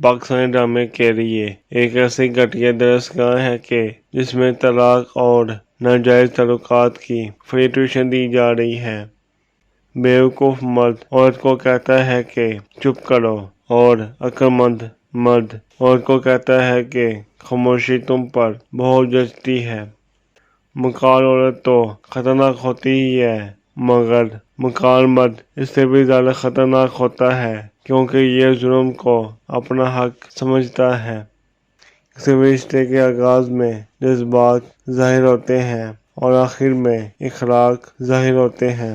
پاکستانی ڈرامے کے لیے ایک ایسی گھٹیا درسگاہ ہے کہ جس میں طلاق اور ناجائز تعلقات کی فری ٹیوشن دی جا رہی ہے۔ بیوقوف مرد عورت کو کہتا ہے کہ چپ کرو اور عقلمند مرد عورت کو کہتا ہے کہ خاموشی تم پر بہت جچتی ہے۔ مکار عورت تو خطرناک ہوتی ہی ہے، مگر مکار مرد اس سے بھی زیادہ خطرناک ہوتا ہے کیونکہ یہ ظلم کو اپنا حق سمجھتا ہے۔ کسی بھی رشتے کے آغاز میں جذبات ظاہر ہوتے ہیں اور آخر میں اخلاق ظاہر ہوتے ہیں۔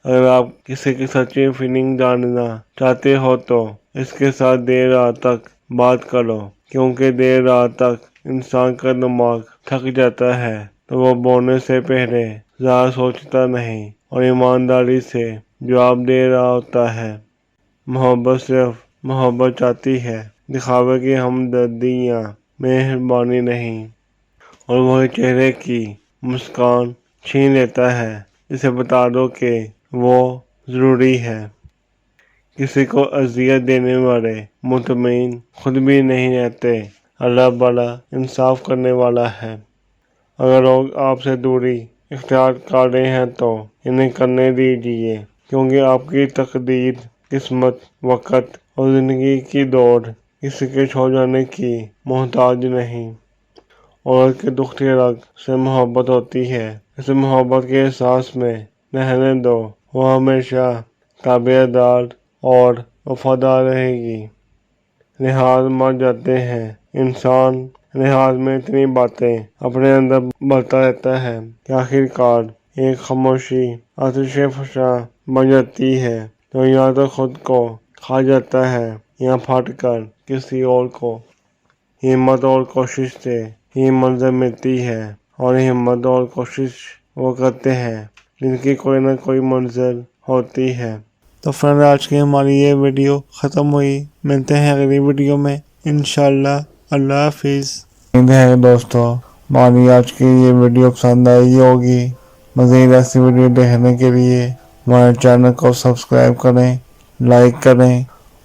اگر آپ کسی کی سچی فیلنگ جاننا چاہتے ہو تو اس کے ساتھ دیر رات تک بات کرو، کیونکہ دیر رات تک انسان کا دماغ تھک جاتا ہے تو وہ بولنے سے پہلے زیادہ سوچتا نہیں اور ایمانداری سے جواب دے رہا ہوتا ہے۔ محبت صرف محبت چاہتی ہے، دکھاوے کی ہمدردی یا مہربانی نہیں، اور وہی چہرے کی مسکان چھین لیتا ہے جسے بتا دو کہ وہ ضروری ہے۔ کسی کو اذیت دینے والے مطمئن خود بھی نہیں رہتے۔ اللہ بڑا انصاف کرنے والا ہے۔ اگر لوگ آپ سے دوری اختیار کر رہے ہیں تو انہیں کرنے دیجیے، کیونکہ آپ کی تقدیر، قسمت، وقت اور زندگی کی دوڑ کسی کے چھوڑ جانے کی محتاج نہیں۔ عورت کے دکھتی رگ سے محبت ہوتی ہے، اسے محبت کے احساس میں رہنے دو، وہ ہمیشہ تابعدار اور وفادار رہے گی۔ لحاظ مر جاتے ہیں، انسان لحاظ میں اتنی باتیں اپنے اندر بھرتا رہتا ہے کہ آخر کار ایک خاموشی آتش فشاں بن جاتی ہے جو یا تو خود کو کھا جاتا ہے یا پھٹ کر کسی اور کو۔ ہمت اور کوشش سے ہی منزل ملتی ہے، اور ہمت اور کوشش وہ کرتے ہیں جن کی کوئی نہ کوئی منزل ہوتی ہے۔ تو فرینڈ، آج کی ہماری یہ ویڈیو ختم ہوئی۔ ملتے ہیں اگلی ویڈیو میں انشاءاللہ۔ اللہ حافظ۔ امید ہے دوستو ہماری آج کی یہ ویڈیو پسند آئی ہوگی۔ مزید ایسی ویڈیو دیکھنے کے لیے ہمارے چینل کو سبسکرائب کریں، لائک کریں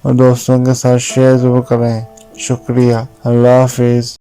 اور دوستوں کے ساتھ شیئر ضرور کریں۔ شکریہ۔ اللہ حافظ۔